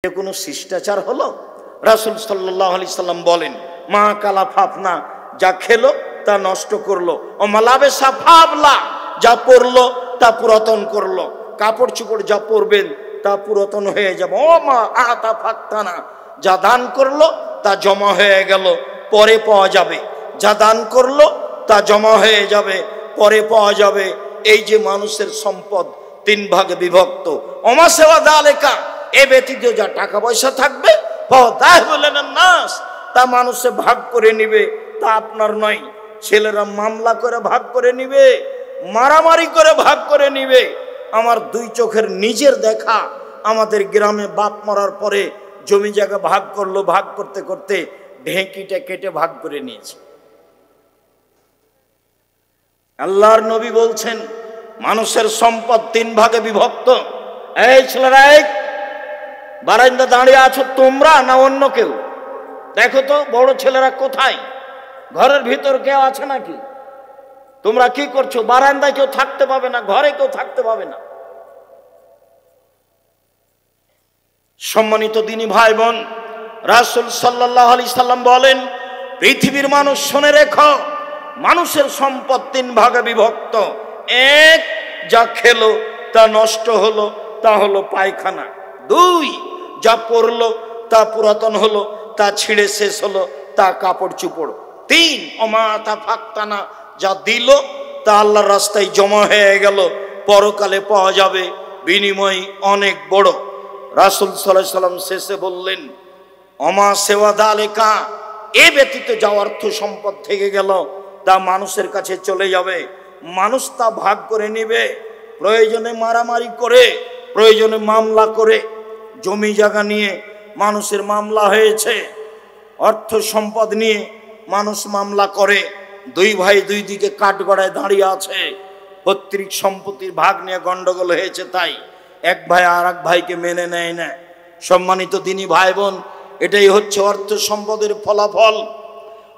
কোনো শিষ্টাচার হলো? রাসূল সাল্লাল্লাহু আলাইহি সাল্লাম বলেন, মা কালা ফাফনা, যা খেলো তা নষ্ট করলো, ও মালাবে সাফাবলা, যা পরলো তা পুরাতন করলো। কাপড় চোপড় যা পরবেন তা পুরাতন হয়ে যাবে। ও মা আতা ফাক্তানা, যা দান করলো তা জমা হয়ে গেল, পরে পাওয়া যাবে। যা দান করলো তা জমা হয়ে যাবে, পরে পাওয়া যাবে। এই যে মানুষের সম্পদ তিন ভাগে বিভক্ত, ওমা সেওয়া দালেকা, এ ব্যতীত যা টাকা পয়সা থাকবে নাস, তা মানুষে ভাগ করে নিবে, তা আপনার নয়। ছেলেরা মামলা করে ভাগ করে নিবে, মারামারি করে ভাগ করে নিবে। আমার দুই চোখের নিজের দেখা, আমাদের গ্রামে বাপ মরার পরে জমি জায়গা ভাগ করলো, ভাগ করতে করতে ঢেঁকিটা কেটে ভাগ করে নিয়েছে। আল্লাহর নবী বলছেন মানুষের সম্পদ তিন ভাগে বিভক্ত। এই ছেলেরা, বারান্দা দাঁড়িয়ে আছো তোমরা না অন্য কেউ? দেখো তো বড় ছেলেরা কোথায়? ঘরের ভিতর কেউ আছে নাকি? তোমরা কি করছো? বারান্দায় কেউ থাকতে পাবে না, ঘরে কেউ থাকতে পাবে না। সম্মানিত দিনী ভাই বোন, রাসূল সাল্লাল্লাহু আলাইহি সাল্লাম বলেন, পৃথিবীর মানুষ শুনে রেখো, মানুষের সম্পদ তিন ভাগে বিভক্ত। এক, যা খেলো তা নষ্ট হলো, তা হলো পায়খানা। দুই, যা পরলো তা পুরাতন হলো, তা ছিঁড়ে শেষ হলো, তা কাপড় চোপড়। তিন, অমাতা ফাক্তানা, যা দিল তা আল্লাহর রাস্তায় জমা হয়ে গেল, পরকালে পাওয়া যাবে, বিনিময় অনেক বড়। রাসূল সাল্লাল্লাহু আলাইহি সাল্লাম শেষে বললেন, অমা সেওয়া দালেকা, এ ব্যতীত যা অর্থ সম্পদ থেকে গেল তা মানুষের কাছে চলে যাবে, মানুষ তা ভাগ করে নেবে। প্রয়োজনে মারামারি করে, প্রয়োজনে মামলা করে। জমি জায়গা নিয়ে মানুষের মামলা হয়েছে, অর্থ সম্পদ নিয়ে মানুষ মামলা করে। দুই ভাই দুই দিকে কাঠগড়ায় দাঁড়িয়ে আছে, পৈতৃক সম্পত্তির ভাগ নিয়ে গন্ডগোল হয়েছে, তাই এক ভাই আর এক ভাইকে মেনে নেয় না। সম্মানিত দিনী ভাই বোন, এটাই হচ্ছে অর্থ সম্পদের ফলাফল।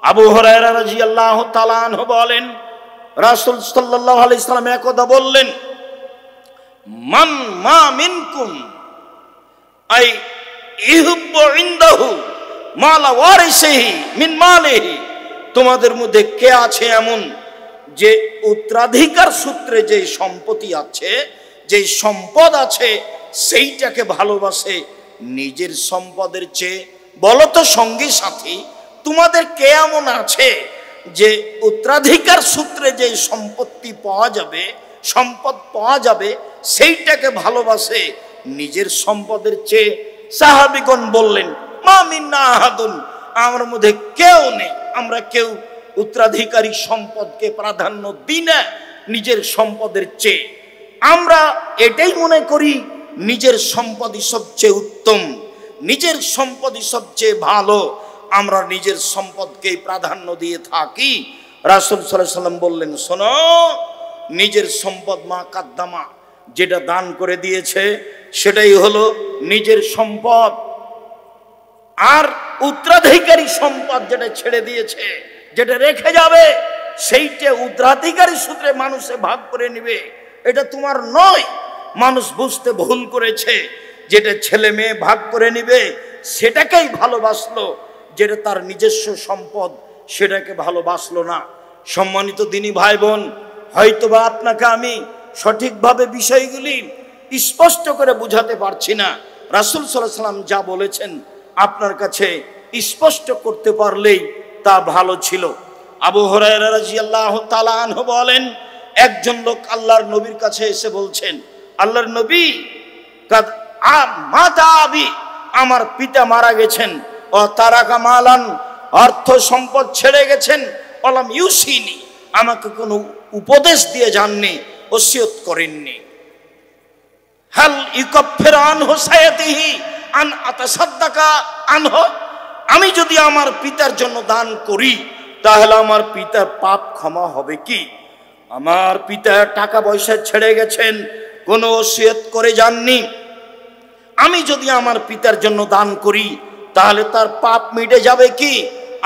আবু হুরায়রা রাদিয়াল্লাহু তাআলা আনহু বলেন, রাসূল সাল্লাল্লাহু আলাইহি সাল্লাম একদা বললেন, মান মা মিনকুম আই ইহুব্বু ইনদাহু মালা ওয়ারিসিহি মিন মালিহি, তোমাদের মধ্যে কে আছে এমন যে উত্তরাধিকার সূত্রে যে সম্পত্তি আছে, যে সম্পদ আছে, সেইটাকে ভালোবাসে নিজের সম্পদের চেয়ে? বলো তো সঙ্গী সাথী, তোমাদের কে এমন আছে যে উত্তরাধিকার সূত্রে যে সম্পত্তি পাওয়া যাবে, সম্পদ পাওয়া যাবে, সেইটাকে ভালোবাসে নিজের সম্পদের চেয়ে? সাহাবীগণ বললেন, মা মিন্না আহাদুন, আমার মধ্যে কেউ নেই, আমরা কেউ উত্তরাধিকারী সম্পদকে প্রাধান্য দিই না নিজের সম্পদের চেয়ে। আমরা এটাই মনে করি নিজের সম্পদই সবচেয়ে উত্তম, নিজের সম্পদই সবচেয়ে ভালো, আমরা নিজের সম্পদকেই প্রাধান্য দিয়ে থাকি। রাসূল সাল্লাল্লাহু আলাইহি সাল্লাম বললেন, শোনো, নিজের সম্পদ মা কাদ্দামা, যেটা দান করে দিয়েছে সেটাই হলো নিজের সম্পদ। আর উত্তরাধিকারী সম্পদ যেটা ছেড়ে দিয়েছে, যেটা রেখে যাবে, সেইটা উত্তরাধিকারী সূত্রে মানুষে ভাগ করে নেবে, এটা তোমার নয়। মানুষ বুঝতে ভুল করেছে, যেটা ছেলে মেয়ে ভাগ করে নিবে সেটাকেই ভালোবাসলো, যেটা তার নিজস্ব সম্পদ সেটাকে ভালোবাসলো না। সম্মানিত দিনী ভাই বোন, হয়তোবা আপনাকে আমি সঠিকভাবে বিষয়গুলি স্পষ্ট করে বুঝাতে পারছি না। রাসূল সাল্লাল্লাহু আলাইহি সাল্লাম যা বলেছেন আপনার কাছে স্পষ্ট করতে পারলেই তা ভালো ছিল। আবু হুরায়রা রাদিয়াল্লাহু তাআলা আনহু বলেন, একজন লোক আল্লাহর নবীর কাছে এসে বলছেন, আল্লাহর নবী, কাদ মাতা আবি, আমার পিতা মারা গেছেন, ও তারাকা মালান, অর্থ সম্পদ ছেড়ে গেছেন, অলাম ইউসিনি, আমাকে কোনো উপদেশ দিয়ে যাননি, ওসিয়ত করেননি। হাল ইউকাফিরু আনহু সায়াতিহি আন আতাসাদ্দাকা আনহু, আমি যদি আমার পিতার জন্য দান করি তাহলে আমার পিতার পাপ ক্ষমা হবে কি? আমার পিতা টাকা পয়সা ছেড়ে গেছেন, কোনো ওসিয়ত করে যাননি, আমি যদি আমার পিতার জন্য দান করি তাহলে তার পাপ মিটে যাবে কি?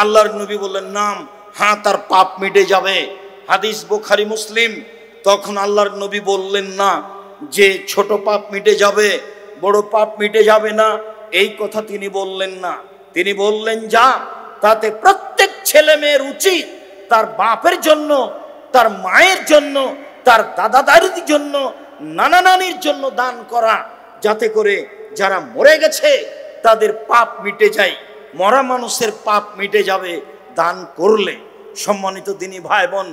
আল্লাহর নবী বললেন, নাম, হ্যাঁ, তার পাপ মিটে যাবে। হাদিস বুখারী মুসলিম। তখন আল্লাহর নবী বললেন না যে ছোট পাপ মিটে যাবে, বড় পাপ মিটে যাবে না, এই কথা তিনি বললেন না। তিনি বললেন যা, তাতে প্রত্যেক ছেলে মেয়ের উচিত তার বাপের জন্য, তার মায়ের জন্য, তার দাদা দাদির জন্য, নানা নানির জন্য দান করা, যাতে করে যারা মরে গেছে তাদের পাপ মিটে যায়। মরা মানুষের পাপ মিটে যাবে দান করলে। সম্মানিত দিনী ভাই বোন,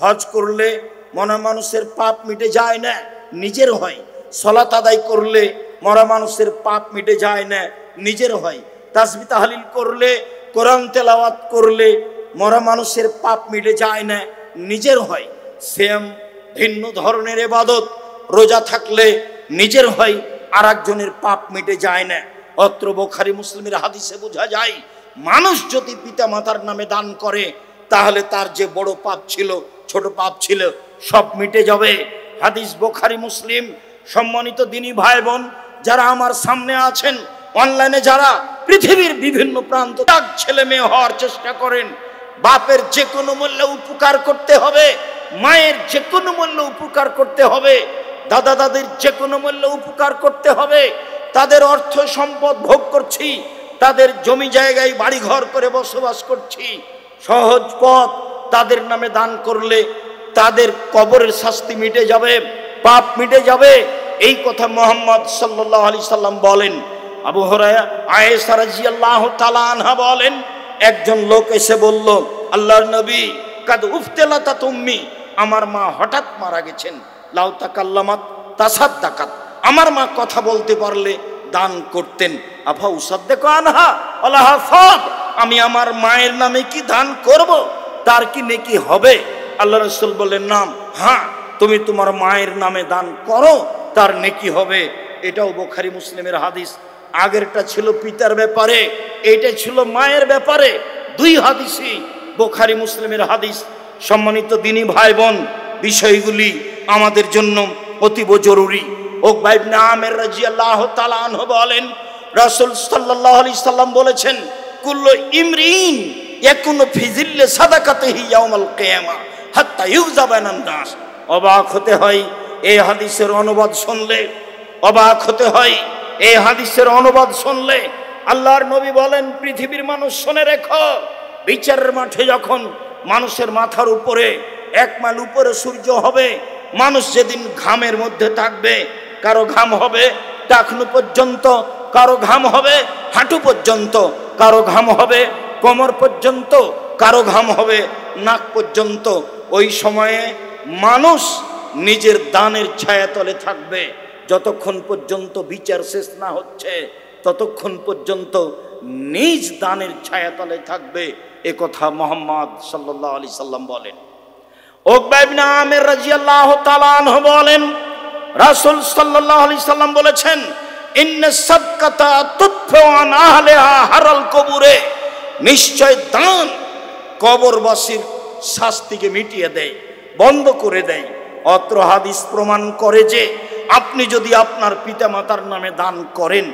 হজ করলে মরা মানুষের পাপ মিটে যায় না, নিজের হয়। সালাত আদায় করলে মরা মানুষের পাপ মিটে যায় না, নিজের হয়। তাসবিহ তাহলিল করলে, কোরআন তেলাওয়াত করলে মরা মানুষের পাপ মিটে যায় না, নিজের হয়। সেম ভিন্ন ধরনের ইবাদত, রোজা থাকলে নিজের হয়, আর একজনের পাপ মিটে যায় না। অত্র বুখারী মুসলিমের হাদিসে বোঝা যায়, মানুষ যদি পিতা মাতার নামে দান করে তাহলে তার যে বড় পাপ ছিল, ছোট পাপ ছিল, সব মিটে যাবে। হাদিস বুখারী মুসলিম। সম্মানিত দিনী ভাই বোন, যারা আমার সামনে আছেন, অনলাইনে যারা পৃথিবীর বিভিন্ন প্রান্ত ছেলে মেয়ে হওয়ার চেষ্টা করেন, বাপের যে কোনো মূল্যে উপকার করতে হবে, মায়ের যে কোনো মূল্যে উপকার করতে হবে, দাদা দাদির যে কোনো মূল্যে উপকার করতে হবে। তাদের অর্থ সম্পদ ভোগ করছি, তাদের জমি জায়গায় বাড়ি ঘর করে বসবাস করছি, সহজ পথ তাদের নামে দান করলে তাদের কবরের শাস্তি মিটে যাবে, পাপ মিটে যাবে। এই কথা মুহাম্মদ সাল্লাল্লাহু আলাইহি সাল্লাম বলেন। আবু হুরায়রা আয়েশা রাদিয়াল্লাহু তাআলা আনহা বলেন, একজন লোক এসে বলল, আল্লাহর নবী, কাদ উফতিলাতা তুম্মি, আমার মা হঠাৎ মারা গেছেন। লাউ তাকাল্লামাত তাসাদ্দাকাত, আমার মা কথা বলতে পারলে দান করতেন। আফা উসাদ্দাকু আনহা আল্লাহ ফাদ, আমি আমার মায়ের নামে কি দান করব, তার কি নেকি হবে? আল্লাহ রাসূল বললেন, নাম, হ্যাঁ, তুমি তোমার মায়ের নামে দান করো, তার নেকি হবে। এটাও বুখারী মুসলিমের হাদিস। আগেরটা ছিল পিতার ব্যাপারে, এইটা ছিল মায়ের ব্যাপারে। দুই হাদিসই বুখারী মুসলিমের হাদিস। সম্মানিত দিনী ভাই বোন, বিষয়গুলি আমাদের জন্য অতীব জরুরি। উকবা ইবনে আমির রাদিয়াল্লাহু তাআলা আনহু বলেন, রাসূল সাল্লাল্লাহু আলাইহি সাল্লাম বলেছেন, কুল্লু ইমরিন ইয়াকুনু ফি জিল্লি সাদাকাতিহি ইয়াউমাল কিয়ামা হাত্তা ইউযা বাইনান নাস। অবাক হতে হয় এই হাদিসের অনুবাদ শুনলে, অবাক হতে হয় এই হাদিসের অনুবাদ শুনলে। আল্লাহর নবী বলেন, পৃথিবীর মানুষ শুনে রেখো, বিচারের মাঠে যখন মানুষের মাথার উপরে 1 মাইল উপরে সূর্য হবে, মানুষ যেদিন ঘামের মধ্যে থাকবে, কারো ঘাম হবে টাকনু পর্যন্ত, কারো ঘাম হবে হাঁটু পর্যন্ত, কারো ঘাম হবে কোমর পর্যন্ত, কারো ঘাম হবে নাক পর্যন্ত। ওই সময়ে মানুষ নিজের দানের ছায়াতলে থাকবে। যতক্ষণ পর্যন্ত বিচার শেষ না হচ্ছে ততক্ষণ পর্যন্ত নিজ দানের ছায়াতলে থাকবে। এ কথা মুহাম্মদ সাল্লাল্লাহু আলাইহি সাল্লাম বলেন। উকবা ইবনে আমির রাদিয়াল্লাহু তাআলা আনহু বলেন, রাসূল সাল্লাল্লাহু আলাইহি সাল্লাম বলেছেন, ইন্নাস সাদকাতা তুদফু আন আহলিহা হারাল কবুরে, নিশ্চয় দান কবরবাসীর শাস্তিকে মিটিয়ে দেয়, বন্ধ করে দেয়। অত্র হাদিস প্রমাণ করে যে আপনি যদি আপনার পিতামাতার নামে দান করেন,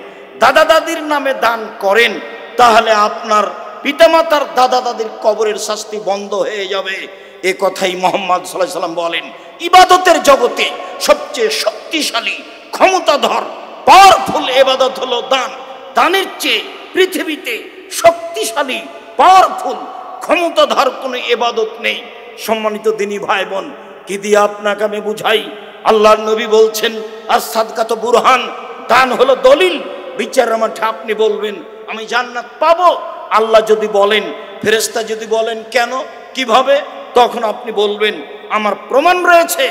দাদা দাদির নামে দান করেন, তাহলে আপনার পিতামাতার দাদা দাদির কবরের শাস্তি বন্ধ হয়ে যাবে। এ কথাই মুহাম্মদ সাল্লাল্লাহু আলাইহি সাল্লাম বলেন। ইবাদতের জগতে সবচেয়ে শক্তিশালী, ক্ষমতাধর, পাওয়ারফুল ইবাদত হলো দান। দানের চেয়ে পৃথিবীতে শক্তিশালী, পাওয়ারফুল, ক্ষমতাধর কোনো ইবাদত নেই। সম্মানিত দিনী ভাই বোন, কি দিয়ে আপনাকে আমি বুঝাই? আল্লাহর নবী বলছেন, আস-সাদকাত বুরহান, দান হলো দলিল। বিচারের মাঠে আপনি বলবেন আমি জান্নাত পাবো, আল্লাহ যদি বলেন, ফেরেশতা যদি বলেন কেন, কিভাবে, তখন আপনি বলবেন আমার প্রমাণ রয়েছে।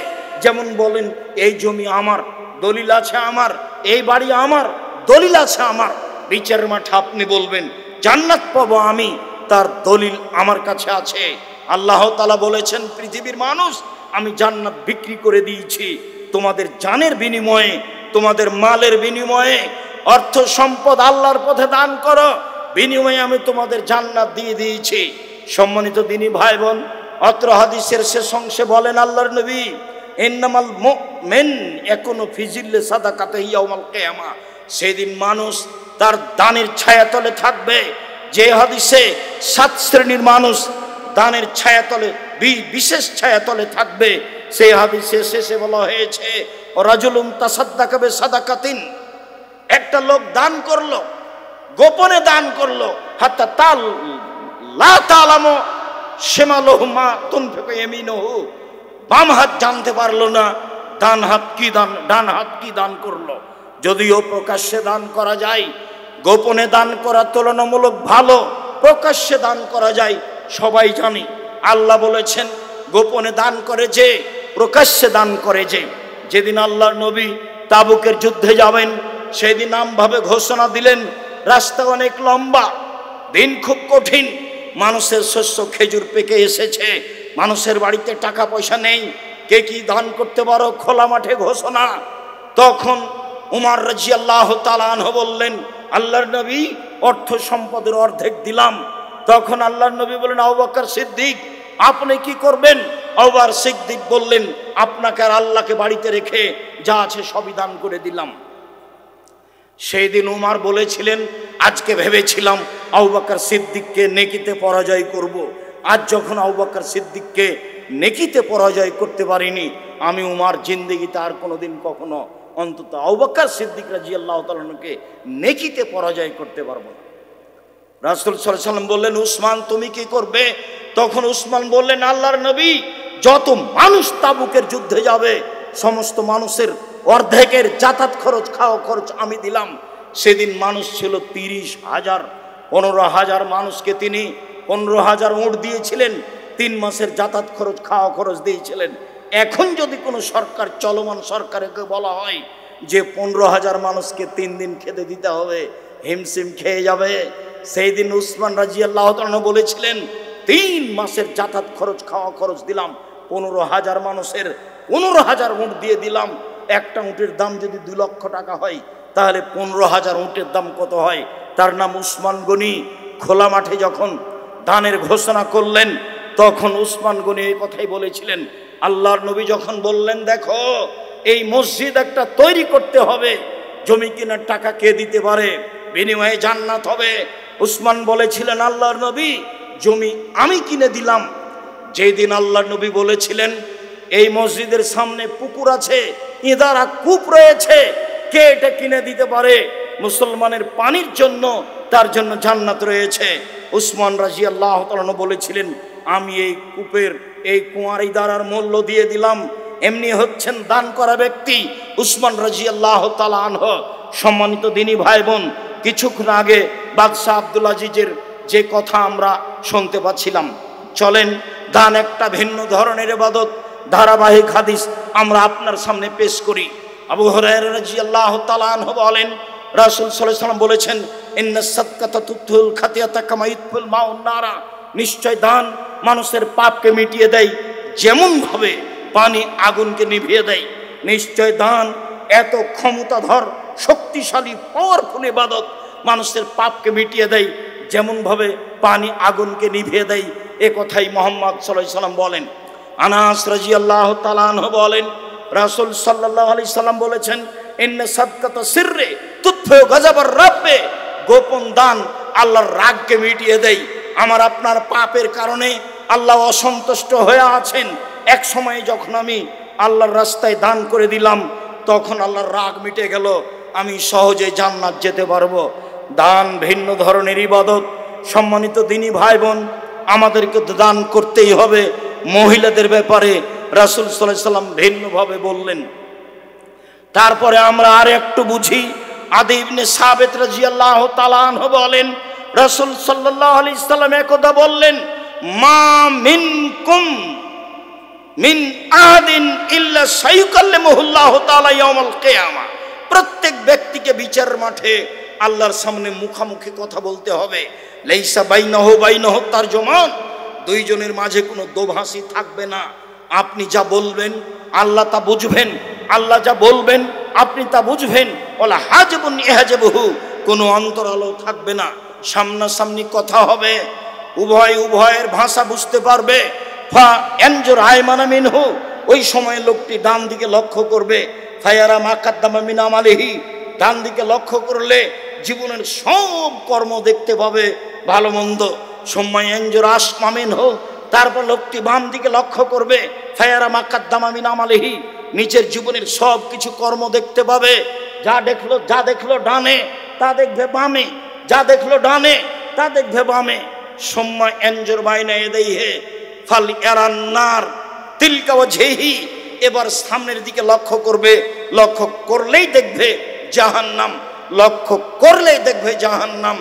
যেমন বলেন, এই জমি আমার, দলিল আছে আমার, এই বাড়ি আমার, দলিল আছে আমার। বিচারের মাঠে আপনি বলবেন জান্নাত পাবো আমি, তার দলিল আমার কাছে আছে। আল্লাহ তাআলা বলেছেন, পৃথিবীর মানুষ, আমি জান্নাত বিক্রি করে দিয়েছি তোমাদের জানের বিনিময়ে, তোমাদের মালের বিনিময়ে। অর্থ সম্পদ আল্লাহর পথে দান করো, বিনিময়ে আমি তোমাদের জান্নাত দিয়ে দিয়েছি। সম্মানিত দিনী ভাই বোন, অত্র হাদিসের শেষ অংশে বলেন আল্লাহর নবী, ইন্নামাল মুমিন ইয়াকুনু ফি জিল্লি সাদাকাতিহি ইয়াউমাল কিয়ামা, সেদিন মানুষ তার দানের ছায়াতলে থাকবে। যে হাদিসে 7 শ্রেণীর মানুষ দানের ছায়াতলে, বিশেষ ছায়াতলে থাকবে, সেই হাদিসে শেষে বলা হয়েছে, রাজুলুন তাসাদ্দাকা বিসাদাকাতিন, একটা লোক দান করলো, গোপনে দান করলো, হাত্তা তাল লা তালামু শিমালুহু মা তুনফিকু ইয়ামিনুহু, বাম হাত জানতে পারলো না ডান হাত কি দান করলো। যদিও প্রকাশ্যে দান করা যায়, গোপনে দান করা তুলনামূলক ভালো, প্রকাশ্যে দান করা যায় সবাই জানি। আল্লাহ বলেছেন গোপনে দান করে যে, প্রকাশ্যে দান করে যে। যেদিন আল্লাহর নবী তাবুকের যুদ্ধে যাবেন সেদিন আমভাবে ঘোষণা দিলেন, রাস্তা অনেক লম্বা, দিন খুব কঠিন, মানুষের শস্য খেজুর পেকে এসেছে, মানুষের বাড়িতে টাকা পয়সা নেই, কে কি দান করতে পারো, খোলা মাঠে ঘোষণা। তখন উমর রাদিয়াল্লাহু তাআলা আনহু বললেন, আল্লাহর নবী অর্থ সম্পদের অর্ধেক দিলাম। তখন আল্লাহর নবী বললেন, আবু বকর সিদ্দিক আপনি কি করবেন? আবু বকর সিদ্দিক বললেন, আপনাকে আর আল্লাহকে বাড়িতে রেখে যা আছে সবই দান করে দিলাম। সেই দিন উমর বলেছিলেন, আজকে ভেবেছিলাম আবু বকর সিদ্দিককে নেকিতে পরাজয় করব, আজ যখন আবু বকর সিদ্দিককে নেকিতে পরাজয় করতে পারিনি, আমি উমর জিন্দেগিতে আর কোনোদিন কখনো অন্তত আবু বকর সিদ্দিক রাদিয়াল্লাহু তাআলা আনহুকে নেকিতে পরাজয় করতে পারবো না। রাসূল সাল্লাল্লাহু আলাইহি ওয়াসাল্লাম বললেন, উসমান তুমি কি করবে? তখন উসমান বললেন, আল্লাহর নবী যত মানুষ তাবুকের যুদ্ধে যাবে সমস্ত মানুষের অর্ধেকের যাতায়াত খরচ, খাওয়া খরচ আমি দিলাম। সেদিন মানুষ ছিল 30,000, 15,000 মানুষকে তিনি 15,000 উট দিয়েছিলেন, 3 মাসের যাতায়াত খরচ, খাওয়া খরচ দিয়েছিলেন। এখন যদি কোনো সরকার, চলমান সরকারকে বলা হয় যে 15,000 মানুষকে 3 দিন খেতে দিতে হবে, হিমশিম খেয়ে যাবে। সেই দিন উসমান রাদিয়াল্লাহু তাআলা বলেছিলেন, 3 মাসের যাতায়াত খরচ, খাওয়া খরচ দিলাম, 15,000 মানুষের 15,000 উট দিয়ে দিলাম। একটা উটের দাম যদি 2 লক্ষ টাকা হয়, তাহলে 15,000 উটের দাম কত হয়? তার নাম উসমান গনি। খোলা মাঠে যখন দানের ঘোষণা করলেন, তখন উসমান গনি এই কথাই বলেছিলেন। আল্লাহর নবী যখন বললেন, দেখো এই মসজিদ একটা তৈরি করতে হবে, জমি কেনার টাকা কে দিতে পারে, বিনিময়ে জান্নাত হবে। উসমান বলেছিলেন, আল্লাহর নবী জমি আমি কিনে দিলাম। যেই দিন আল্লাহর নবী বলেছিলেন, এই মসজিদের সামনে পুকুর আছে, ইদারা কূপ রয়েছে, কে এটা কিনে দিতে পারে, মুসলমানের পানির জন্য, তার জন্য জান্নাত রয়েছে। উসমান রাদিয়াল্লাহু তাআলা বলেছিলেন, আমি এই কূপের, এই কুয়ার ইদারার মূল্য দিয়ে দিলাম। এমনি হচ্ছেন দান করা ব্যক্তি উসমান রাদিয়াল্লাহু তাআলা আনহু। সম্মানিত দিনী ভাই বোন, কিছুক্ষণ আগে বাদশাহ আব্দুল আজিজের যে কথা আমরা শুনতে পাচ্ছিলাম, চলেন দান একটা ভিন্ন ধরনের ইবাদত, ধারাবাহিক হাদিস আমরা আপনার সামনে পেশ করি। আবু হুরায়রা রাদিয়াল্লাহু তাআলা আনহু বলেন, রাসূল সাল্লাল্লাহু আলাইহি ওয়াসাল্লাম বলেছেন, ইন্নাস সাদকাতা তুতফিউল খাতিয়াতা কামা ইতফিউল মাউন নারা, নিশ্চয় দান মানুষের পাপকে মিটিয়ে দেয় যেমন ভাবে পানি আগুনকে নিভিয়ে দেয়। নিশ্চয় দান এত ক্ষমতাধর, শক্তিশালী, পাওয়ারফুল ইবাদত, মানুষের পাপকে মিটিয়ে দেয় যেমন ভাবে পানি আগুনকে নিভিয়ে দেয়। এ কথাই মুহাম্মদ সাল্লাল্লাহু আলাইহি ওয়াসাল্লাম বলেন। আনাস রাদিয়াল্লাহু তাআলা আনহু বলেন, রাসূল সাল্লাল্লাহু আলাইহি ওয়াসাল্লাম বলেছেন, ইন্না সাদকাতা সিররি তুতফিউ গাযাবার রাব্বে, গোপন দান আল্লাহর রাগকে মিটিয়ে দেয়। আমার আপনার পাপের কারণে আল্লাহ অসন্তুষ্ট হয়ে আছেন, এক সময় যখন আমি আল্লাহর রাস্তায় দান করে দিলাম, তখন আল্লাহর রাগ মিটে গেল, আমি সহজে জান্নাত যেতে পারবো। দান ভিন্ন ধরনের ইবাদত। সম্মানিত দিনী ভাই বোন, আমাদেরকে দান করতেই হবে। মহিলাদের ব্যাপারে রাসূল সাল্লাল্লাহু আলাইহি ওয়াসাল্লাম ভিন্নভাবে বললেন। তারপরে আমরা আর একটু বুঝি। আদি ইবনে সাবিত রাদিয়াল্লাহু তাআলা আনহু বলেন, রাসূল সাল্লাল্লাহু আলাইহি ওয়াসাল্লাম একদা বললেন, মা মিনকুম মিন আহাদিন ইল্লা সায়ুকাল্লিমুহুল্লাহু তাআলা ইয়াউমাল কিয়ামা, প্রত্যেক ব্যক্তিকে বিচারের মাঠে আল্লাহর সামনে মুখামুখি কথা বলতে হবে। লাইসা বাইনাহু বাইনাহু তারজুমান, দুইজনের মাঝে কোনো দোভাষী থাকবে না। আপনি যা বলবেন আল্লাহ তা বুঝবেন, আল্লাহ যা বলবেন আপনি তা বুঝবেন। ওয়ালা হাজিবুন ইহাজিবুহু, কোনো অন্তরালো থাকবে না, সামনাসামনি কথা হবে, উভয়ের ভাষা বুঝতে পারবে। ফা এনজুর আয়মানা মিনহু, ওই সময় লোকটি ডান দিকে লক্ষ্য করবে। ফায়ারা মা কাদ্দামা মিন আমালিহি, ডান দিকে লক্ষ্য করলে জীবনের সব কর্ম দেখতে পাবে, ভালো মন্দ। সময় এনজুর আসমা মিনহু, তারপর লোকটি বাম দিকে লক্ষ্য করবে। ফায়ারা মা কাদ্দামা মিন আমালিহি, নিজের জীবনের সব কিছু কর্ম দেখতে পাবে। যা দেখলো ডানে তা দেখবে বামে, যা দেখলো ডানে তা দেখবে বামে। সুম্মা ইয়ানজুর বাইনা ইয়াদাইহি ফাল ইয়ারান্নার তিলকা ওয়াজহিহি, এবার সামনের দিকে লক্ষ্য করবে, লক্ষ্য করলেই দেখবে জাহান্নাম, লক্ষ্য করলেই দেখবে জাহান্নাম।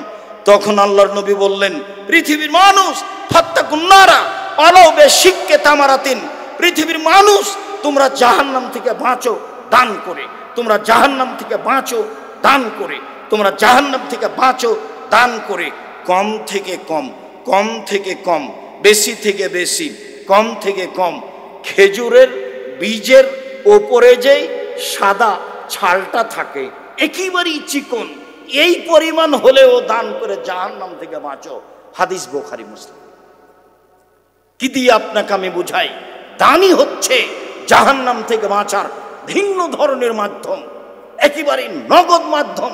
তখন আল্লাহর নবী বললেন, পৃথিবীর মানুষ ফাত্তাকুন নারা ওয়ালাউ বিশিক্কি তামারাতিন, পৃথিবীর মানুষ তোমরা জাহান্নাম থেকে বাঁচো দান করে, তোমরা জাহান্নাম থেকে বাঁচো দান করে, তোমরা জাহান্নাম থেকে বাঁচো দান করে। কম থেকে কম, কম থেকে কম, বেশি থেকে বেশি, কম থেকে কম। খেজুরের বীজের ওপরে যেই সাদা ছালটা থাকে একেবারেই চিকন, এই পরিমাণ হলেও দান করে জাহান্নাম থেকে বাঁচো। হাদিস বুখারী মুসলিম। কি দিয়ে আপনাকে আমি বুঝাই, দানই হচ্ছে জাহান্নাম থেকে বাঁচার ভিন্ন ধরনের মাধ্যম, একেবারে নগদ মাধ্যম।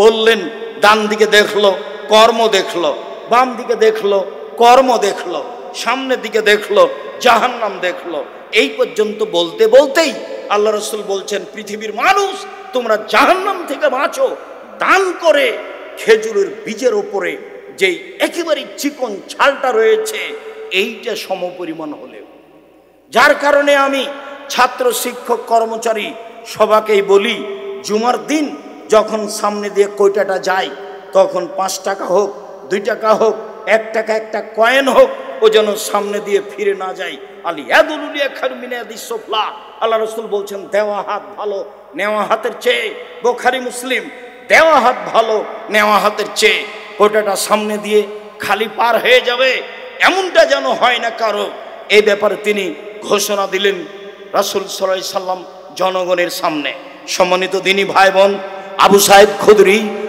বললেন ডান দিকে দেখলো কর্ম দেখলো, বাম দিকে দেখলো কর্ম দেখলো, সামনের দিকে দেখলো জাহান্নাম দেখলো। এই পর্যন্ত বলতে বলতেই আল্লাহ রাসূল বলছেন, পৃথিবীর মানুষ তোমরা জাহান্নাম থেকে বাঁচো দান করে। খেজুরের বীজের ওপরে যেই একেবারে চিকন ছালটা রয়েছে এইটা সমপরিমাণ হলেও। যার কারণে আমি ছাত্র শিক্ষক কর্মচারী সবাকেই বলি, জুমার দিন যখন সামনে দিয়ে কয়টাটা যায়, তখন 5 টাকা হোক 2 টাকা হোক 1 টাকা একটা কয়েন হোক, ও যেন সামনে দিয়ে ফিরে না যায়। আল্লাহ রাসূল বলছেন, দেওয়া হাত ভালো নেওয়া হাতের চেয়ে। বুখারী মুসলিম। দেওয়া হাত ভালো নেওয়া হাতের চেয়ে। ওটাটা সামনে দিয়ে খালি পার হয়ে যাবে এমনটা যেন হয় না কারো। এই ব্যাপারে তিনি ঘোষণা দিলেন রাসূল সাল্লাল্লাহু আলাইহি সাল্লাম জনগণের সামনে। সম্মানিত দিনী ভাই বোন, আবু সাঈদ খুদরি